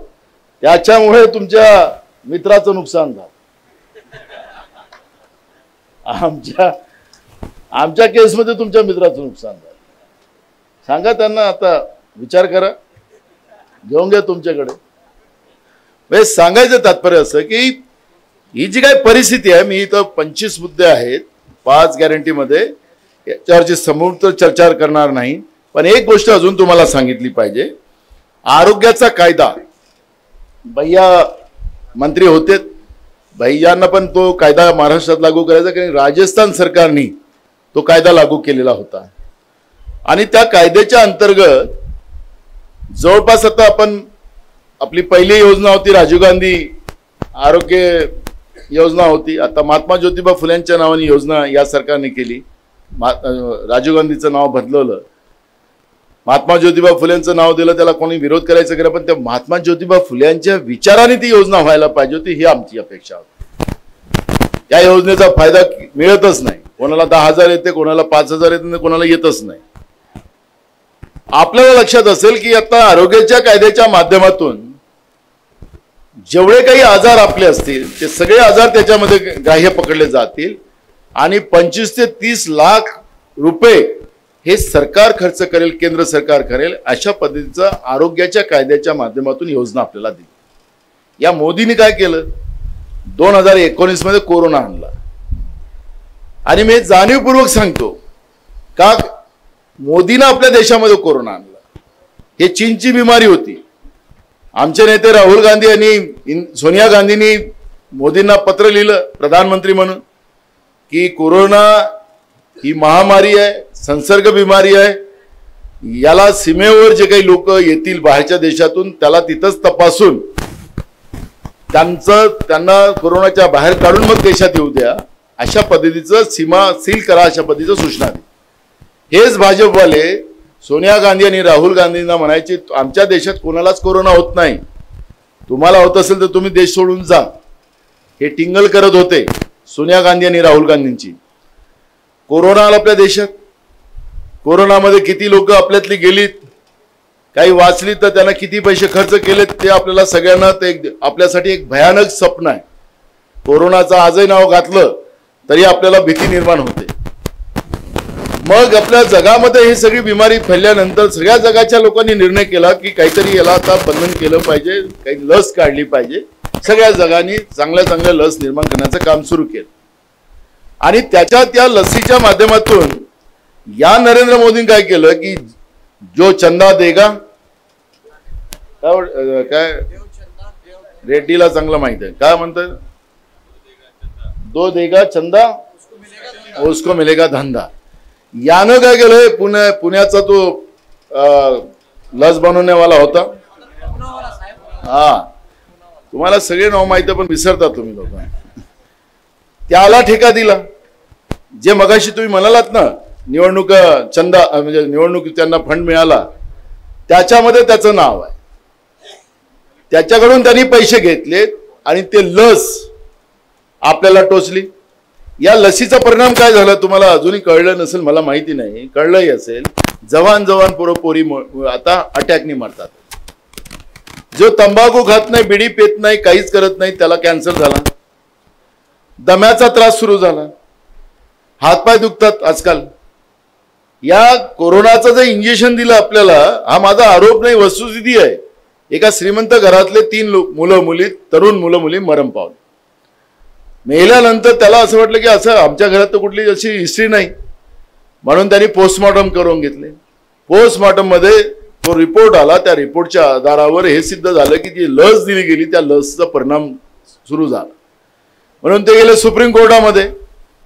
त्याच्यामुळे तुमच्या मित्राचं नुकसान झालं. आमच्या केसमध्ये तुमच्या मित्राचं नुकसान झालं. सांगा त्यांना, आता विचार करा, घेऊन घ्या तुमच्याकडे. सांगायचं तात्पर्य असं की ही जी काही परिस्थिती आहे, मी इथं 25 मुद्दे आहेत 5 गॅरंटीमध्ये, याच्यावरची समृद्ध चर्चा करणार नाही. पण एक गोष्ट अजून तुम्हाला सांगितली पाहिजे. आरोग्याचा कायदा, भैया मंत्री होते, भैयांना पण तो कायदा महाराष्ट्रात लागू करायचा, कारण राजस्थान सरकारने तो कायदा लागू केलेला होता. आणि त्या कायद्याच्या अंतर्गत जवळपास आता आपण आपली पहिली योजना होती राजीव गांधी आरोग्य योजना होती. आता महात्मा ज्योतिबा फुलेंच्या नावाने योजना या सरकारने केली. राजीव गांधीचं नाव बदलवलं, महात्मा ज्योतिबा फुलेंचं नाव दिलं. त्याला कोणी विरोध करायचं करा, पण त्या महात्मा ज्योतिबा फुलेंच्या विचाराने ती योजना व्हायला पाहिजे होती, ही आमची अपेक्षा होती. त्या योजनेचा फायदा मिळतच नाही. कोणाला 10,000 येते, कोणाला 5,000 येते, कोणाला येतच नाही. आपल्याला लक्षात असेल की आता आरोग्याच्या कायद्याच्या माध्यमातून जेवढे काही आजार आपले असतील ते सगळे आजार त्याच्यामध्ये ग्राह्य पकडले जातील आणि 25 ते 30 लाख रुपये हे सरकार खर्च करेल, केंद्र सरकार करेल. अशा पद्धतीचा आरोग्याच्या कायद्याच्या माध्यमातून योजना आपल्याला दिली. या मोदीने काय केलं? 2019 मध्ये कोरोना आणला. आणि मी जाणीवपूर्वक सांगतो का मोदीनं आपल्या देशामध्ये कोरोना आणला. हे चीनची बिमारी होती. आमचे नेते राहुल गांधी यांनी, सोनिया गांधींनी मोदींना पत्र लिहिलं प्रधानमंत्री म्हणून की कोरोना ही महामारी आहे, संसर्ग बिमारी आहे, याला सीमेवर जे काही लोक येतील बाहेरच्या देशातून त्याला तिथंच तपासून त्यांना कोरोनाच्या बाहेर काढून मग देशात येऊ द्या, अशा पद्धतीचं सीमा सील करा, अशा पद्धतीचं सूचना दिली. हेच भाजपवाले सोनिया गांधी आणि राहुल गांधींना म्हणायचे आमच्या देशात कोणालाच कोरोना होत नाही, तुम्हाला होत असेल तर तुम्ही देश सोडून जा, हे टिंगल करत होते सोनिया गांधी आणि राहुल गांधींची. कोरोना आला आपल्या देशात. कोरोनामध्ये किती लोक आपल्यातली गेलीत, काही वाचली तर त्यांना किती पैसे खर्च केलेत ते आपल्याला सगळ्यांना ते आपल्यासाठी एक भयानक स्वप्न आहे. कोरोनाचं आजही नाव घातलं तरी आपल्याला भीती निर्माण होते. मग आपल्या जगामध्ये ही सगळी बिमारी फैलल्यानंतर सगळ्या जगाच्या लोकांनी निर्णय केला की काहीतरी याला आता बंधन केलं पाहिजे, काही लस काढली पाहिजे. सगळ्या जगांनी चांगल्या चांगल्या लस निर्माण करण्याचं काम सुरू केलं आणि त्या लसीच्या माध्यमातून या नरेंद्र मोदींनी काय केलं की जो चंदा देगा, काय रेड्डीला चांगलं माहित आहे काय म्हणतात, दो देगा चंदा उसको मिलेगा धंदा. यानं काय केलंय, पुण्याचा तो लस बनवण्यावाला होता, हा तुम्हाला सगळे नाव माहिती पण विसरता तुम्ही लोक, त्याला ठेका दिला. जे मगाशी तुम्ही म्हणालात ना निवडणूक चंदा म्हणजे निवडणूक त्यांना फंड मिळाला, त्याच्यामध्ये त्याचं नाव आहे. त्याच्याकडून त्यांनी पैसे घेतले आणि ते लस आपल्याला टोचली. या लसीचा परिणाम काय झाला तुम्हाला अजूनही कळलं नसेल, मला माहिती नाही, कळलंही असेल. जवान पोरी आता अटॅकनी मरतात. जो तंबाखू खात नाही, बिडी पेत नाही, काहीच करत नाही, त्याला कॅन्सर झाला, दम्याचा त्रास सुरू झाला, हातपाय दुखतात आजकाल. या कोरोनाचं जे इंजेक्शन दिलं आपल्याला, हा माझा आरोप नाही, वस्तुस्थिती आहे. एका श्रीमंत घरातले 3 मुलं मुली, तरुण मुलं मुली मरण पावले. मेल्यानंतर त्याला असं वाटलं की असं आमच्या घरात तर कुठली अशी हिस्ट्री नाही, म्हणून त्यांनी पोस्टमॉर्टम करून घेतले. पोस्टमॉर्टम मध्ये तो रिपोर्ट आला, त्या रिपोर्टच्या आधारावर हे सिद्ध झालं की जी लस दिली गेली त्या लसचा परिणाम सुरू झाला. म्हणून ते गेले सुप्रीम कोर्टामध्ये.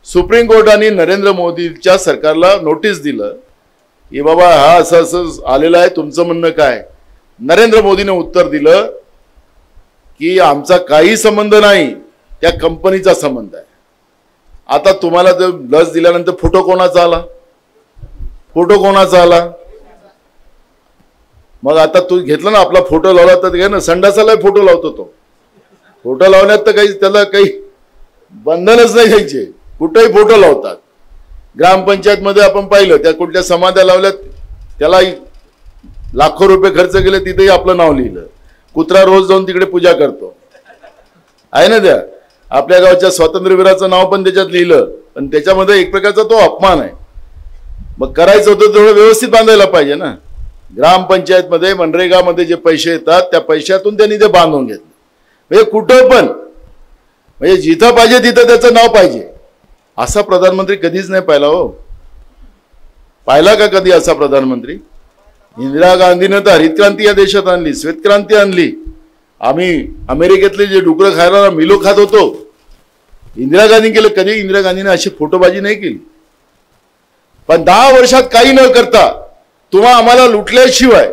सुप्रीम कोर्टाने नरेंद्र मोदीच्या सरकारला नोटीस दिलं की बाबा हा असं असं आलेलं आहे, तुमचं म्हणणं काय. नरेंद्र मोदीने उत्तर दिलं की आमचा काही संबंध नाही, त्या कंपनीचा संबंध आहे. आता तुम्हाला जर लस दिल्यानंतर फोटो कोणाचा आला, मग आता तू घेतला ना आपला फोटो लावला तर घे ना, संडासाला फोटो लावतो तो. फोटो लावण्यात तर काही त्याला काही बंधनच नाही घ्यायचे, कुठेही फोटो लावतात. ग्रामपंचायत मध्ये आपण पाहिलं त्या कुठल्या समाध्या लावल्यात त्याला लाखो रुपये खर्च केले, तिथेही आपलं नाव लिहिलं. कुत्रा रोज जाऊन तिकडे पूजा करतो आहे ना. त्या आपल्या गावच्या स्वातंत्र्यवीराचं नाव पण त्याच्यात लिहिलं, पण त्याच्यामध्ये एक प्रकारचा तो अपमान आहे. मग करायचं होतं तेवढं व्यवस्थित बांधायला पाहिजे ना. ग्रामपंचायत मध्ये मनरेगामध्ये जे पैसे येतात त्या पैशातून त्यांनी ते बांधून घेतले. म्हणजे कुठं पण म्हणजे जिथं पाहिजे तिथं त्याचं नाव पाहिजे. असा प्रधानमंत्री कधीच नाही पाहिला हो. पाहिला का कधी असा प्रधानमंत्री. इंदिरा गांधीनं तर हरित क्रांती या देशात आणली, श्वेत क्रांती आणली. आम्ही अमेरिकेतले जे डुकरं खायला मिलो खात होतो, इंदिरा गांधी केलं. कधी इंदिरा गांधीने अशी फोटोबाजी नाही केली. पण 10 वर्षात काही न करता तुम्हा आम्हाला लुटल्याशिवाय,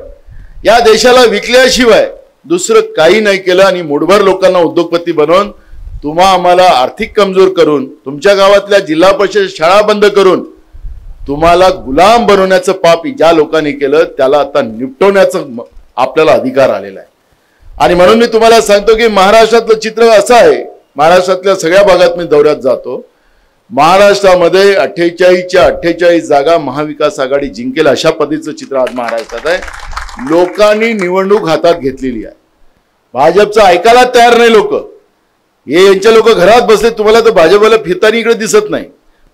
या देशाला विकल्याशिवाय दुसरं काही नाही केलं. आणि मुठभर लोकांना उद्योगपती बनवून तुम्हा आम्हाला आर्थिक कमजोर करून, तुमच्या गावातल्या जिल्हा परिषद शाळा बंद करून तुम्हाला गुलाम बनवण्याचं पाप ज्या लोकांनी केलं त्याला आता निपटवण्याचं आपल्याला अधिकार आलेला आहे. आणि म्हणून मी तुम्हाला सांगतो की महाराष्ट्रातलं चित्र असं आहे. महाराष्ट्रातल्या सगळ्या भागात मी दौऱ्यात जातो. महाराष्ट्रामध्ये 48च्या 48 जागा महाविकास आघाडी जिंकेल अशा पद्धतीचं चित्र आज महाराष्ट्रात आहे. लोकांनी निवडणूक हातात घेतलेली आहे. भाजपचं ऐकायला तयार नाही लोक. हे यांचे लोक घरात बसले. तुम्हाला तर भाजपला फिरताना इकडे दिसत नाही.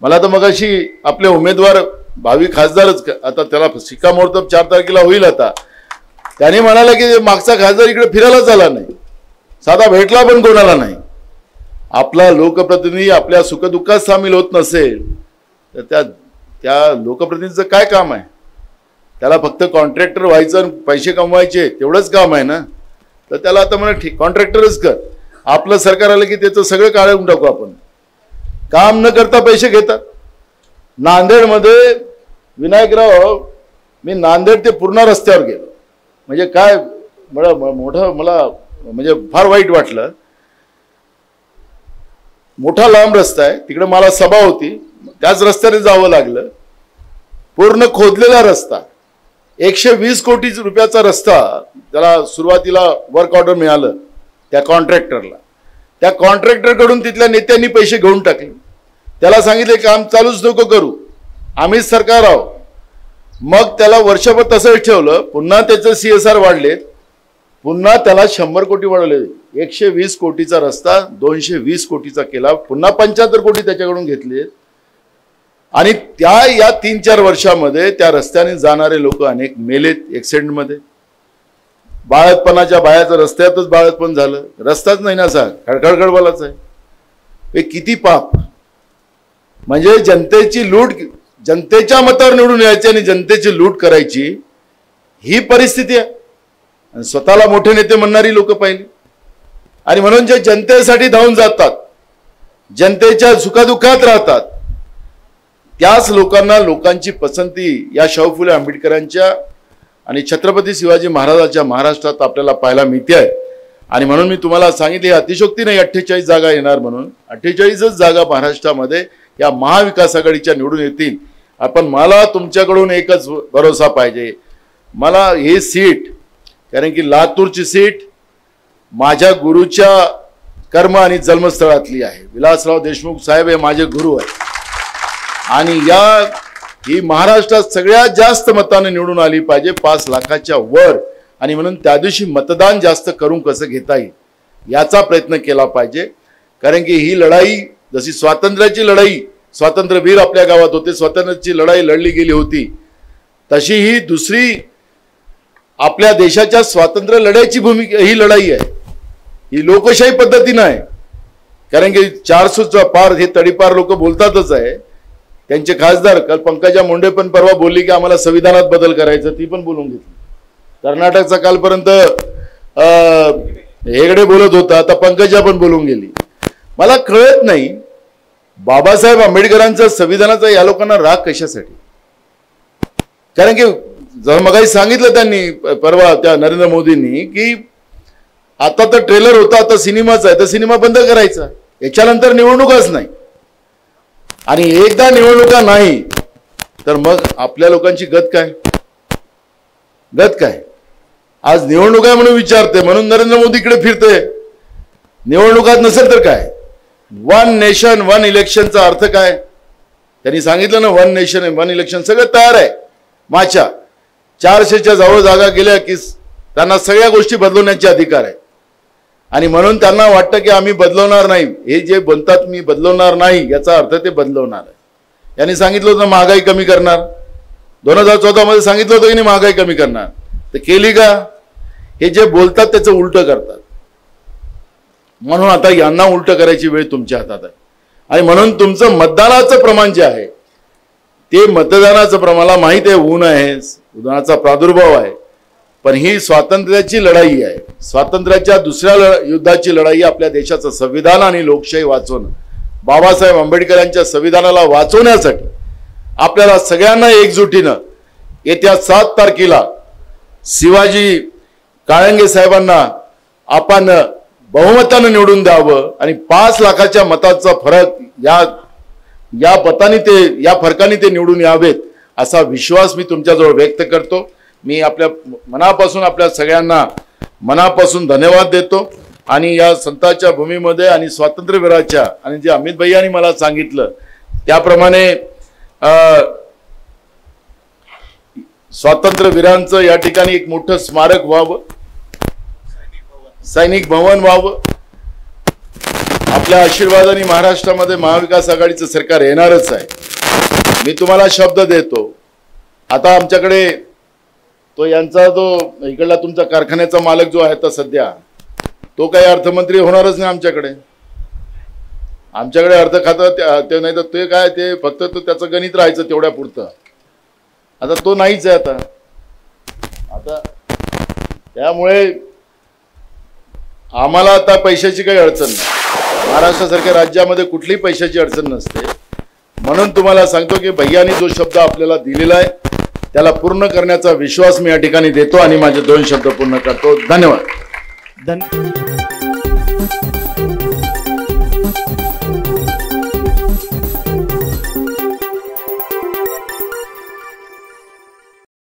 मला तर मगाशी आपले उमेदवार भावी खासदारच, आता त्याला शिक्कामोर्तब 4 तारखेला होईल, आता त्याने म्हणाला की मागचा खासदार इकडे फिरायलाच आला नाही, साधा भेटला पण कोणाला नाही. आपला लोकप्रतिनिधी आपल्या सुखदुःखात सामील होत नसेल तर त्या लोकप्रतिनिधीचं काय काम आहे. त्याला फक्त कॉन्ट्रॅक्टर व्हायचं, पैसे कमवायचे, तेवढंच काम आहे ना. तर त्याला आता म्हणा ठीक कॉन्ट्रॅक्टरच कर. आपलं सरकार आलं की त्याचं सगळं काढून टाकू आपण. काम न करता पैसे घेतात. नांदेडमध्ये विनायकराव, मी नांदेड ते पूर्णा रस्त्यावर गेलो. म्हणजे काय मला म्हणजे फार वाईट वाटलं. मोठा लांब रस्ता आहे, तिकडे मला सभा होती, त्याच रस्त्याने जावं लागलं. पूर्ण खोदलेला रस्ता, 120 कोटी रुपयाचा रस्ता. त्याला सुरुवातीला वर्क ऑर्डर मिळालं त्या कॉन्ट्रॅक्टरला, त्या कॉन्ट्रॅक्टरकडून तिथल्या नेत्यांनी पैसे घेऊन टाकले. त्याला सांगितले काम चालूच नको करू, आम्हीच सरकार आहोत. मग त्याला वर्षभर तसंच ठेवलं. पुन्हा त्याचं CSR वाढले, पुन्हा त्याला 100 कोटी वाढवले. 120 कोटीचा रस्ता 220 कोटीचा केला, पुन्हा 75 कोटी त्याच्याकडून घेतले. आणि या 3-4 वर्षामध्ये त्या रस्त्याने जाणारे लोक अनेक मेलेत ॲक्सिडेंटमध्ये. बाळतपणाच्या बायाचं रस्त्यातच बाळतपण झालं. रस्ताच नाही ना असा, खडखडखडवालाच आहे. हे किती पाप. म्हणजे जनतेची लूट, जनतेच्या मतावर निवडून यायची आणि जनतेची लूट करायची, ही परिस्थिती आहे. आणि स्वतःला मोठे नेते म्हणणारी लोक पाहिली. आणि म्हणून जे जनतेसाठी धावून जातात, जनतेच्या सुखदुःखात राहतात, त्याच लोकांना लोकांची पसंती या शाहू फुले आंबेडकरांच्या आणि छत्रपती शिवाजी महाराजांच्या महाराष्ट्रात आपल्याला पाहायला मिळते आहे. आणि म्हणून मी तुम्हाला सांगितले अतिशयोक्ती नाही 48 जागा येणार म्हणून. 48च जागा महाराष्ट्रामध्ये या महाविकास आघाडीच्या निवडून येतील. आपण मला तुमच्याकडून एकच भरोसा पाहिजे. मला हे सीट, कारण की लातूरची सीट माझ्या गुरुच्या कर्म आणि जन्मस्थळातली आहे. विलासराव देशमुख साहेब हे माझे गुरु आहेत. आणि ही महाराष्ट्रात सगळ्यात जास्त मताने निवडून आली पाहिजे, 5 लाखाच्या वर. आणि म्हणून त्या दिवशी मतदान जास्त करून कसं घेता येईल याचा प्रयत्न केला पाहिजे. कारण की ही लढाई जशी स्वातंत्र्याची लढाई, स्वातंत्र्यवीर आपल्या गावात होते, स्वातंत्र्याची लढाई लढली गेली होती, तशी ही दुसरी आपल्या देशाच्या स्वातंत्र्य लढ्याची भूमिका ही लढाई आहे. ही लोकशाही पद्धतीनं आहे. कारण की 400च्या पार हे तडीपार लोक बोलतातच आहे. त्यांचे खासदार काल पंकजा मुंडे पण परवा बोलली की आम्हाला संविधानात बदल करायचा, ती पण बोलून घेतली. कर्नाटकचा कालपर्यंत हेगडे बोलत होता, आता पंकजा पण बोलून गेली. मला कळत नाही बाबासाहेब आंबेडकरांचा संविधानाचा या लोकांना राग कशासाठी. कारण की जर मगाही सांगितलं त्यांनी परवा त्या नरेंद्र मोदींनी की आता तर ट्रेलर होता, आता सिनेमाच आहे, तर सिनेमा बंद करायचा, याच्यानंतर निवडणुकाच नाही. आणि एकदा निवडणुका नाही तर मग आपल्या लोकांची गत काय. आज निवडणूक आहे म्हणून विचारते, म्हणून नरेंद्र मोदी इकडे फिरते. निवडणुकात नसेल तर काय. 1 नेशन 1 इलेक्शनचा अर्थ काय. त्यांनी सांगितलं ना 1 नेशन 1 इलेक्शन, सगळं तयार आहे. माच्या 400च्या जवळ जागा गेल्या की त्यांना सगळ्या गोष्टी बदलवण्याचे अधिकार आहे. आणि म्हणून त्यांना वाटतं की आम्ही बदलवणार नाही. हे जे बोलतात मी बदलवणार नाही, याचा अर्थ ते बदलवणार आहे. यांनी सांगितलं होतं महागाई कमी करणार, 2014 मध्ये सांगितलं होतं की नाही महागाई कमी करणार, तर केली का. हे जे बोलतात त्याचं उलटं करतात. म्हणून आता यांना उलटं करायची वेळ तुमच्या हातात आहे. आणि म्हणून तुमचं मतदानाचं प्रमाण जे आहे ते मतदानाचं प्रमाणाला माहित आहे, ऊन आहे, उन्हाचा प्रादुर्भाव आहे, पण ही स्वातंत्र्याची लढाई आहे. स्वातंत्र्याच्या दुसऱ्या युद्धाची लढाई, आपल्या देशाचं संविधान आणि लोकशाही वाचवणं. बाबासाहेब आंबेडकरांच्या संविधानाला वाचवण्यासाठी आपल्याला सगळ्यांना एकजुटीनं येत्या 7 तारखेला शिवाजी काळंगे साहेबांना आपण बहुमतानं निवडून द्यावं. आणि 5 लाखाच्या मताचा फरक या फरकाने ते निवडून यावेत असा विश्वास मी तुमच्याजवळ व्यक्त करतो. मी आपल्या मनापासून आपल्या सगळ्यांना मनापासून धन्यवाद देतो. आणि या संतांच्या भूमीमध्ये आणि स्वातंत्र्यवीराच्या आणि जे अमित भैयांनी मला सांगितलं त्याप्रमाणे स्वातंत्र्यवीरांचं या ठिकाणी एक मोठं स्मारक व्हावं, सैनिक भवन व्हावं. आपल्या आशीर्वादाने महाराष्ट्रामध्ये महाविकास आघाडीचं सरकार येणारच आहे. मी तुम्हाला शब्द देतो. आता आमच्याकडे तो यांचा जो इकडला तुमचा कारखान्याचा मालक जो आहे तर सध्या तो काही अर्थमंत्री होणारच नाही आमच्याकडे अर्थ खातं ते नाही तर ते काय, ते फक्त तो त्याचं गणित राहायचं तेवढ्या पुरतं. आता तो नाहीच आहे आता त्यामुळे आम्हाला आता पैशाची काही अडचण नाही. महाराष्ट्रासारख्या राज्यामध्ये कुठलीही पैशाची अडचण नसते. म्हणून तुम्हाला सांगतो की भैयानी जो शब्द आपल्याला दिलेला आहे त्याला पूर्ण करण्याचा विश्वास मी या ठिकाणी देतो आणि माझे 2 शब्द पूर्ण करतो. धन्यवाद.